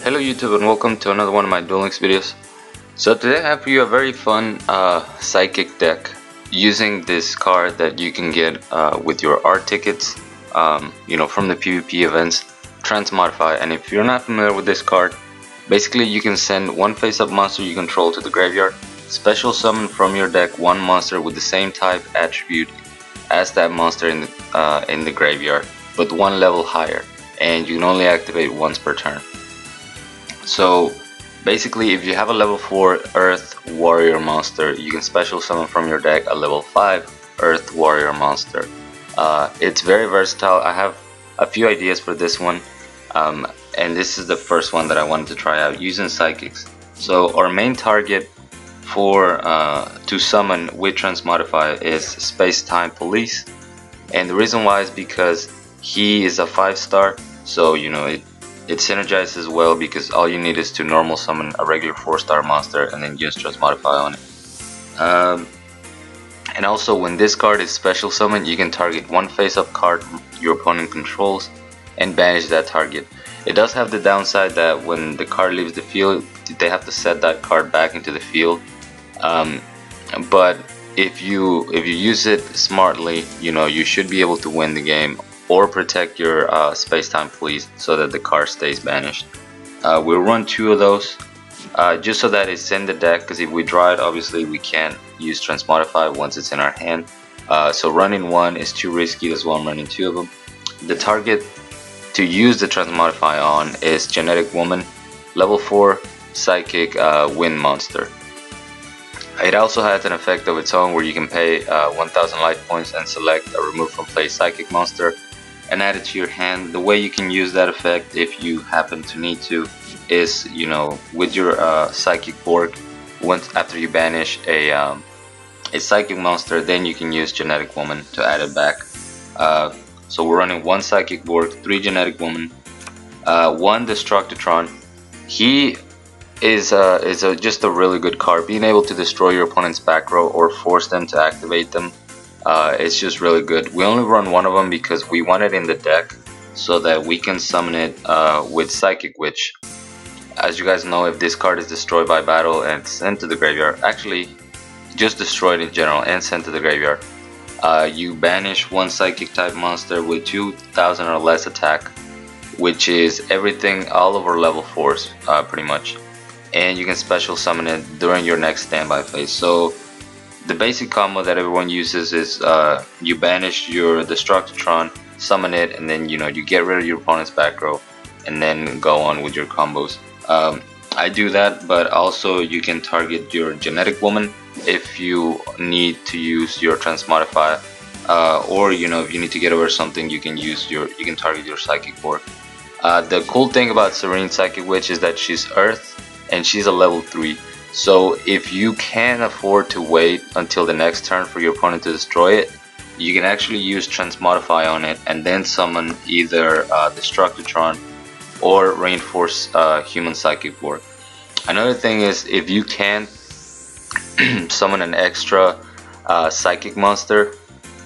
Hello YouTube and welcome to another one of my Duel Links videos. So today I have for you a very fun psychic deck using this card that you can get with your art tickets from the PvP events, Transmodify. And if you're not familiar with this card, basically you can send one face-up monster you control to the graveyard, special summon from your deck one monster with the same type attribute as that monster in the graveyard, but one level higher, and you can only activate once per turn. So basically, if you have a level 4 Earth Warrior monster, you can special summon from your deck a level 5 Earth Warrior monster. It's very versatile. I have a few ideas for this one, and this is the first one that I wanted to try out using Psychics. So our main target for to summon with Transmodify is Space-Time Police, and the reason why is because he is a 5-star, so it synergizes well because all you need is to normal summon a regular 4-star monster and then just Transmodify on it. And also when this card is special summon, you can target one face-up card your opponent controls and banish that target. It does have the downside that when the card leaves the field, they have to set that card back into the field. But if you use it smartly, you should be able to win the game or protect your Space-Time Police so that the card stays banished. We'll run 2 of those just so that it's in the deck, because if we draw it, obviously we can't use Transmodify once it's in our hand. So running 1 is too risky, that's why I'm running 2 of them. The target to use the Transmodify on is Genetic Woman, level 4 Psychic Wind monster. It also has an effect of its own where you can pay 1000 life points and select a remove from play Psychic monster and add it to your hand. The way you can use that effect, if you happen to need to, is with your Psychic Borg. Once after you banish a Psychic monster, then you can use Genetic Woman to add it back. So we're running 1 Psychic Borg, 3 Genetic Woman, 1 Destructotron. He is just a really good card. Being able to destroy your opponent's back row or force them to activate them, it's just really good. We only run 1 of them because we want it in the deck so that we can summon it with Psychic Witch. As you guys know, if this card is destroyed by battle and sent to the graveyard, actually just destroyed in general and sent to the graveyard, you banish 1 Psychic type monster with 2000 or less attack, which is everything all over level 4s pretty much, and you can special summon it during your next standby phase. So the basic combo that everyone uses is you banish your Destructotron, summon it, and then you get rid of your opponent's back row and then go on with your combos. I do that, but also you can target your Genetic Woman if you need to use your Transmodify, or if you need to get over something, you can target your Psychic Borg. The cool thing about Serene Psychic Witch is that she's Earth and she's a level 3. So if you can't afford to wait until the next turn for your opponent to destroy it, you can actually use Transmodify on it and then summon either Destructotron or reinforce human Psychic Borg. Another thing is, if you can summon an extra Psychic monster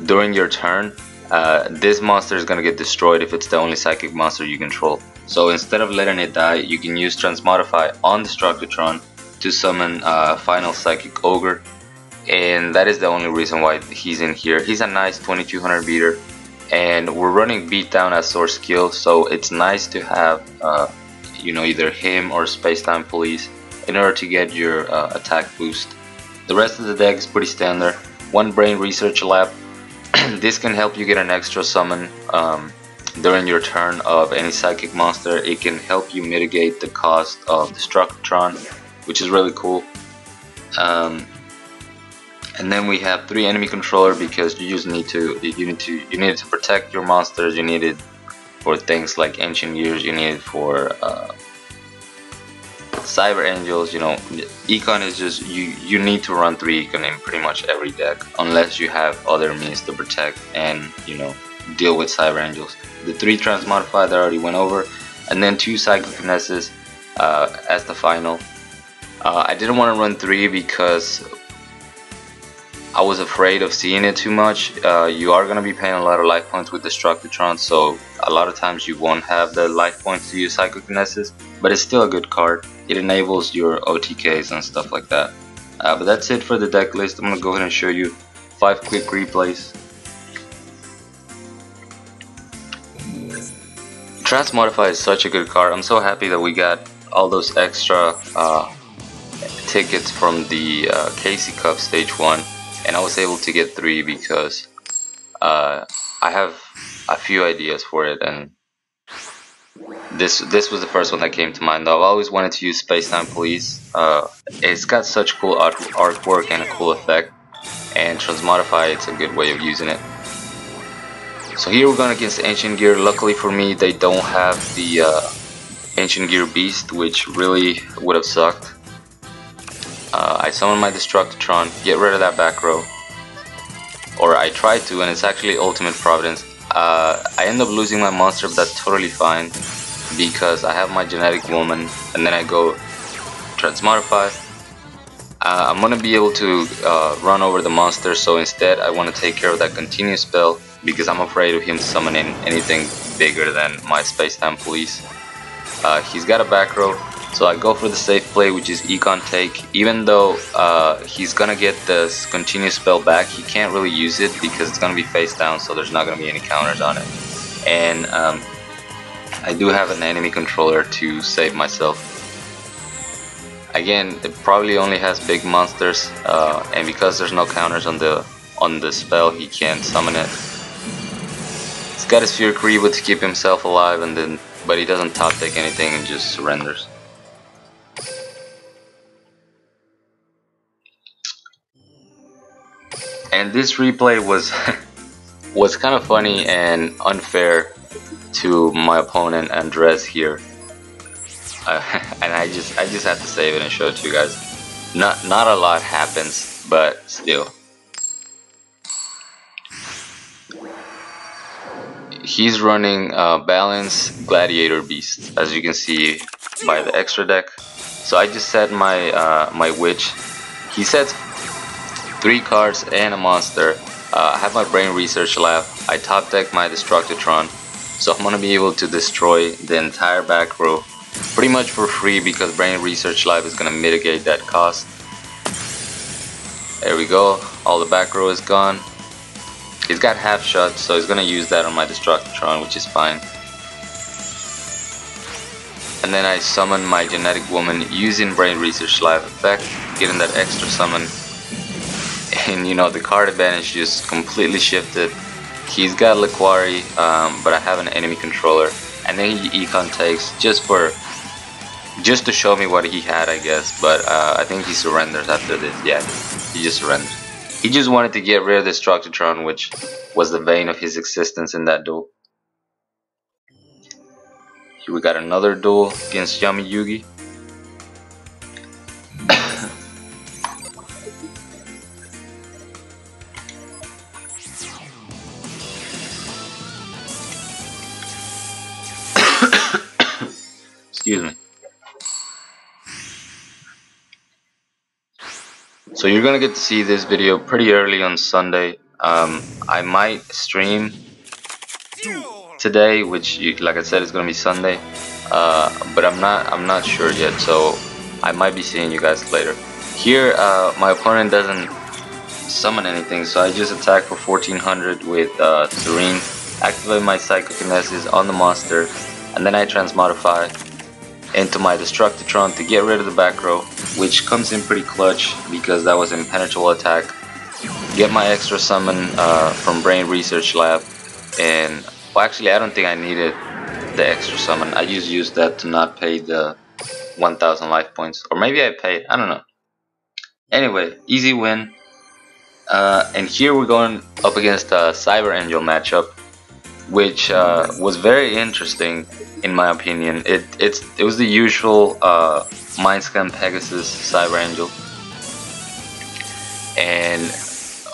during your turn, this monster is going to get destroyed if it's the only Psychic monster you control. So instead of letting it die, you can use Transmodify on Destructotron to summon Final Psychic Ogre, and that is the only reason why he's in here. He's a nice 2200 beater, and we're running Beatdown as source skill, so it's nice to have either him or Space-Time Police in order to get your attack boost. The rest of the deck is pretty standard. 1 Brain Research Lab. This can help you get an extra summon during your turn of any Psychic monster. It can help you mitigate the cost of Destructotron, which is really cool. And then we have 3 Enemy Controller, because you just need to protect your monsters. You need it for things like Ancient Years. You need it for Cyber Angels. Econ is just you need to run 3 Econ in pretty much every deck, unless you have other means to protect and deal with Cyber Angels. The 3 Transmodify that I already went over, and then 2 Psychic Finesses as the final. I didn't want to run 3 because I was afraid of seeing it too much. You are gonna be paying a lot of life points with Destructitron, so a lot of times you won't have the life points to use Psychokinesis, but it's still a good card. It enables your OTKs and stuff like that. But that's it for the deck list. I'm gonna go ahead and show you 5 quick replays. Transmodify is such a good card. I'm so happy that we got all those extra tickets from the Casey Cup Stage 1, and I was able to get 3 because I have a few ideas for it, and this was the first one that came to mind. I've always wanted to use Space Time Police. It's got such cool artwork and a cool effect, and Transmodify, it's a good way of using it. So here we're going against Ancient Gear. Luckily for me, they don't have the Ancient Gear Beast, which really would have sucked. I summon my Destructitron, get rid of that back row. Or I tried to, and it's actually Ultimate Providence. I end up losing my monster, but that's totally fine because I have my Genetic Woman, and then I go Transmodify. I'm gonna be able to run over the monster, so instead I want to take care of that continuous spell because I'm afraid of him summoning anything bigger than my Space-Time Police. He's got a back row, so I go for the safe play, which is Econ Take. Even though he's gonna get this continuous spell back, he can't really use it because it's gonna be face down, so there's not gonna be any counters on it. And I do have an enemy controller to save myself. Again, it probably only has big monsters, and because there's no counters on the spell, he can't summon it. He's got his Fury Reba to keep himself alive, but he doesn't top deck anything and just surrenders. And this replay was was kind of funny and unfair to my opponent Andres here. And I just had to save it and show it to you guys. Not a lot happens, but still. He's running Balance Gladiator Beast, as you can see by the extra deck. So I just set my my Witch. He sets 3 cards and a monster. I have my Brain Research Lab. I top deck my Destructitron, so I'm gonna be able to destroy the entire back row pretty much for free because Brain Research Lab is gonna mitigate that cost. There we go. All the back row is gone. He's got half shot, so he's gonna use that on my Destructitron, which is fine. And then I summon my Genetic Woman using Brain Research Lab effect, getting that extra summon. And you know, the card advantage just completely shifted. He's got Liquari, but I have an enemy controller, and then he Econ Takes just to show me what he had, I guess. But I think he surrenders after this. Yeah, he just surrenders. He just wanted to get rid of the Destructitron, which was the vein of his existence in that duel. Here we got another duel against Yami Yugi. Excuse me. So you're gonna get to see this video pretty early on Sunday. I might stream today, which, like I said, is gonna be Sunday. But I'm not sure yet. So I might be seeing you guys later. Here, my opponent doesn't summon anything, so I just attack for 1400 with Serene. Activate my Psychokinesis on the monster, and then I Transmodify into my Destructitron to get rid of the back row, which comes in pretty clutch because that was an impenetrable attack. Get my extra summon from Brain Research Lab, and well, actually I don't think I needed the extra summon. I just used that to not pay the 1000 life points, or maybe I paid, I don't know. Anyway, easy win. And here we're going up against a Cyber Angel matchup, which was very interesting in my opinion. It was the usual Mindscan Pegasus Cyber Angel, and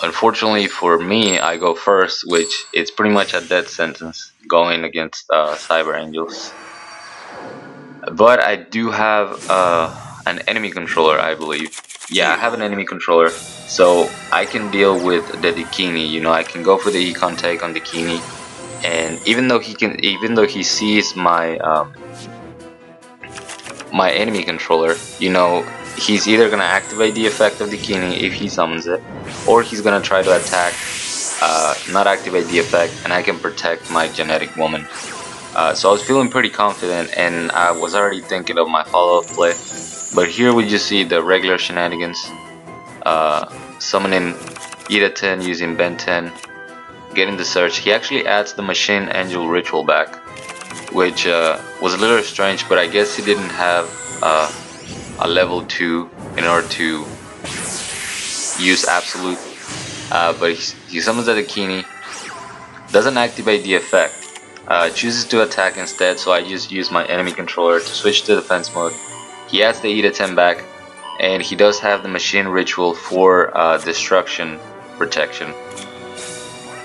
unfortunately for me, I go first, which it's pretty much a death sentence going against Cyber Angels. But I do have an an enemy controller, I believe. Yeah, I have an enemy controller, so I can deal with the Dakini. You know, I can go for the econ take on Dakini, and even though he sees my my enemy controller, you know, he's either gonna activate the effect of Dakini if he summons it, or he's gonna try to attack, not activate the effect, and I can protect my genetic woman. So I was feeling pretty confident, and I was already thinking of my follow-up play. But here we just see the regular shenanigans. Summoning Ida 10 using Ben 10, getting the search. He actually adds the Machine Angel Ritual back, which was a little strange, but I guess he didn't have a level 2 in order to use Absolute. But he summons the Dakini, doesn't activate the effect, chooses to attack instead, so I just use my enemy controller to switch to defense mode. He adds the Ida 10 back, and he does have the Machine Ritual for destruction protection.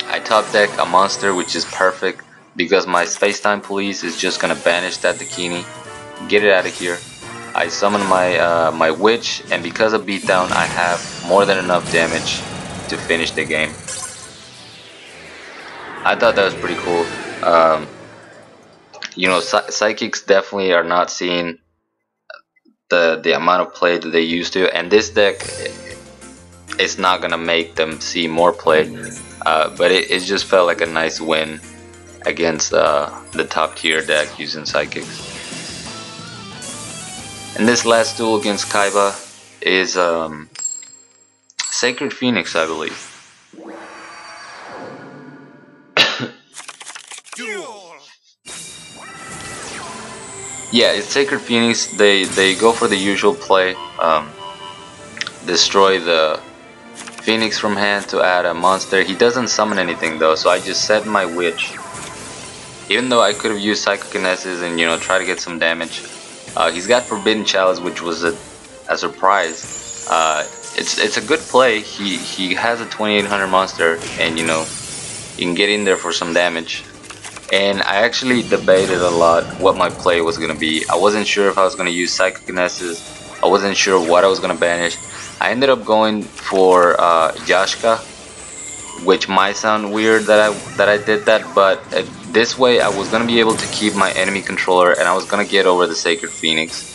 I top deck a monster, which is perfect because my Space-Time Police is just gonna banish that Dakini, get it out of here. I summon my my Witch, and because of beatdown, I have more than enough damage to finish the game. I thought that was pretty cool. You know, psychics definitely are not seeing the amount of play that they used to, and this deck is not gonna make them see more play. But it just felt like a nice win against the top tier deck using psychics. And this last duel against Kaiba is Sacred Phoenix, I believe. Duel. Yeah, it's Sacred Phoenix. They go for the usual play, destroy the Phoenix from hand to add a monster. He doesn't summon anything though, so I just set my Witch. Even though I could have used Psychokinesis and, you know, try to get some damage. He's got Forbidden Chalice, which was a surprise. It's a good play. He has a 2800 monster, and you know, you can get in there for some damage. And I actually debated a lot what my play was gonna be. I wasn't sure if I was gonna use Psychokinesis. I wasn't sure what I was gonna banish. I ended up going for Yashka, which might sound weird that I did that, but this way I was gonna be able to keep my enemy controller, and I was gonna get over the Sacred Phoenix.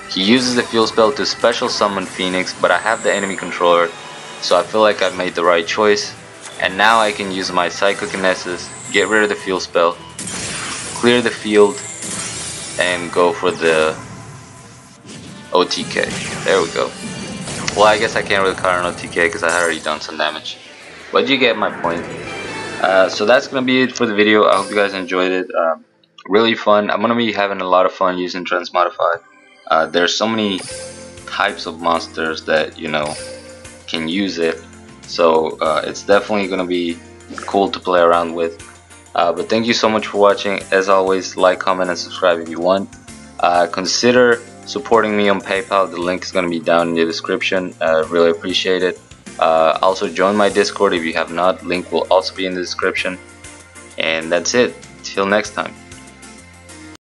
He uses the fuel spell to special summon Phoenix, but I have the enemy controller, so I feel like I made the right choice. And now I can use my Psychokinesis, get rid of the fuel spell, clear the field, and go for the OTK. There we go. Well, I guess I can't really call it an OTK because I had already done some damage. But you get my point. So that's going to be it for the video. I hope you guys enjoyed it. Really fun. I'm going to be having a lot of fun using Transmodify. There's so many types of monsters that, you know, can use it. So it's definitely going to be cool to play around with. But thank you so much for watching. As always, like, comment, and subscribe if you want. Consider supporting me on PayPal. The link is going to be down in the description. Really appreciate it. Also join my Discord if you have not. Link will also be in the description. And that's it. Till next time.